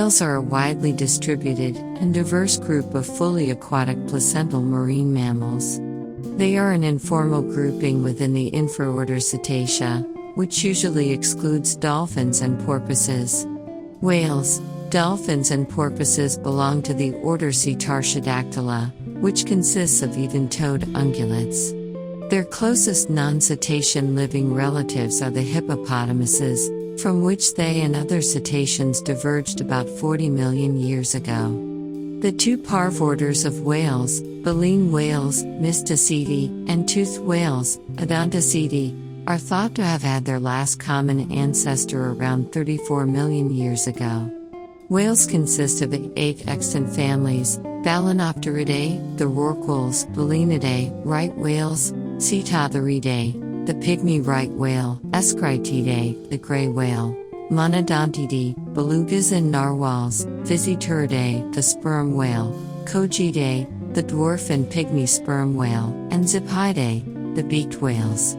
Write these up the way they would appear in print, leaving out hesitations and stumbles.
Whales are a widely distributed and diverse group of fully aquatic placental marine mammals. They are an informal grouping within the infraorder Cetacea, which usually excludes dolphins and porpoises. Whales, dolphins and porpoises belong to the order Cetartiodactyla, which consists of even-toed ungulates. Their closest non-cetacean living relatives are the hippopotamuses, from which they and other cetaceans diverged about 40 million years ago. The two parvorders of whales, baleen whales, Mysticeti, and toothed whales, Odontoceti, are thought to have had their last common ancestor around 34 million years ago. Whales consist of 8 extant families: Balanopteridae, the rorquals; Balenidae, right whales; Cetotheridae, the pygmy right whale; Escritidae, the gray whale; Monodontidae, belugas and narwhals; Visituridae, the sperm whale; Kogidae, the dwarf and pygmy sperm whale; and Zipidae, the beaked whales.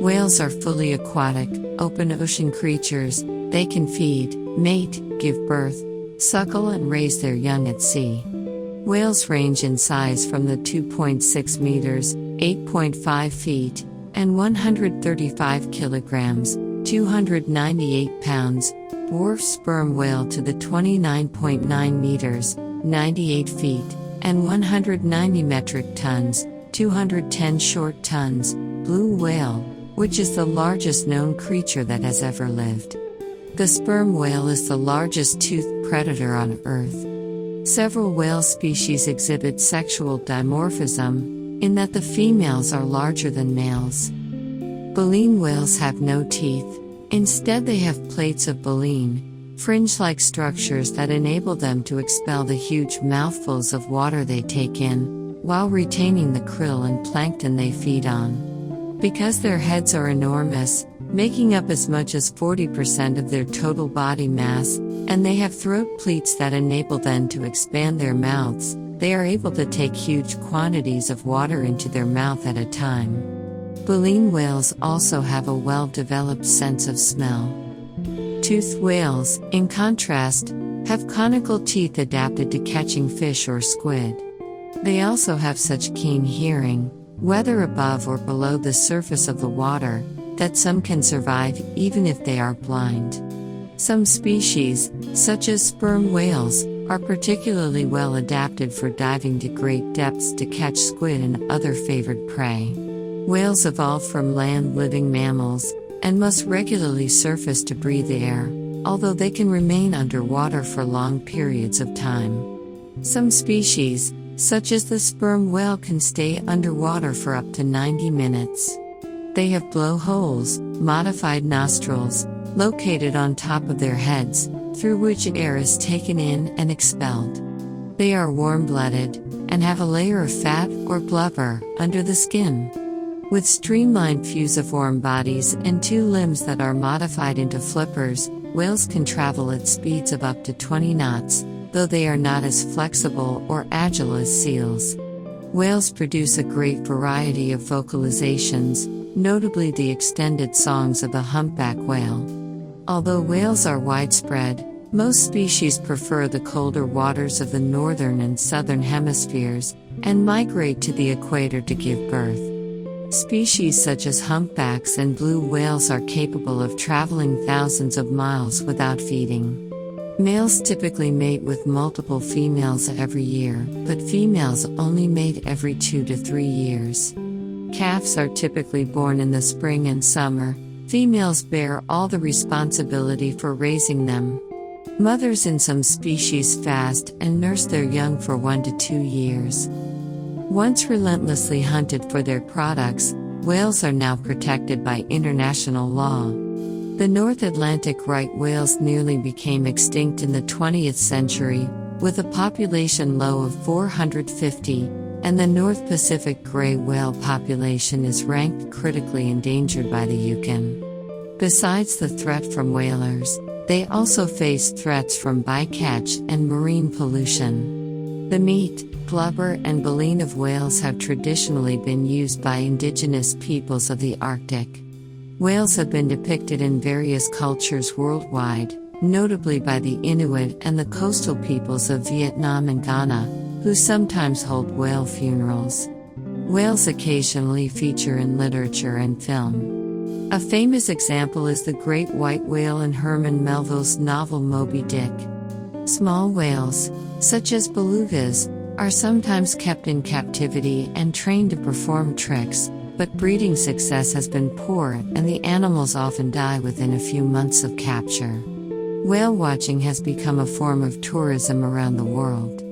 Whales are fully aquatic, open ocean creatures. They can feed, mate, give birth, suckle and raise their young at sea. Whales range in size from the 2.6 meters, 8.5 feet, and 135 kilograms, 298 pounds, dwarf sperm whale to the 29.9 meters, 98 feet, and 190 metric tons, 210 short tons, blue whale, which is the largest known creature that has ever lived. The sperm whale is the largest toothed predator on Earth. Several whale species exhibit sexual dimorphism, in that the females are larger than males. Baleen whales have no teeth. Instead, they have plates of baleen, fringe-like structures that enable them to expel the huge mouthfuls of water they take in, while retaining the krill and plankton they feed on. Because their heads are enormous, making up as much as 40% of their total body mass, and they have throat pleats that enable them to expand their mouths, they are able to take huge quantities of water into their mouth at a time. Baleen whales also have a well-developed sense of smell. Toothed whales, in contrast, have conical teeth adapted to catching fish or squid. They also have such keen hearing, whether above or below the surface of the water, that some can survive even if they are blind. Some species, such as sperm whales, are particularly well adapted for diving to great depths to catch squid and other favored prey. Whales evolved from land-living mammals, and must regularly surface to breathe air, although they can remain underwater for long periods of time. Some species, such as the sperm whale, can stay underwater for up to 90 minutes. They have blowholes, modified nostrils, located on top of their heads, through which air is taken in and expelled. They are warm-blooded, and have a layer of fat or blubber under the skin. With streamlined fusiform bodies and 2 limbs that are modified into flippers, whales can travel at speeds of up to 20 knots, though they are not as flexible or agile as seals. Whales produce a great variety of vocalizations, notably the extended songs of the humpback whale. Although whales are widespread, most species prefer the colder waters of the northern and southern hemispheres, and migrate to the equator to give birth. Species such as humpbacks and blue whales are capable of traveling thousands of miles without feeding. Males typically mate with multiple females every year, but females only mate every 2 to 3 years. Calves are typically born in the spring and summer. Females bear all the responsibility for raising them. Mothers in some species fast and nurse their young for 1 to 2 years. Once relentlessly hunted for their products, whales are now protected by international law. The North Atlantic right whales nearly became extinct in the 20th century, with a population low of 450, and the North Pacific gray whale population is ranked critically endangered by the UN. Besides the threat from whalers, they also face threats from bycatch and marine pollution. The meat, blubber, and baleen of whales have traditionally been used by indigenous peoples of the Arctic. Whales have been depicted in various cultures worldwide, notably by the Inuit and the coastal peoples of Vietnam and Ghana, who sometimes hold whale funerals. Whales occasionally feature in literature and film. A famous example is the great white whale in Herman Melville's novel Moby Dick. Small whales, such as belugas, are sometimes kept in captivity and trained to perform tricks, but breeding success has been poor and the animals often die within a few months of capture. Whale watching has become a form of tourism around the world.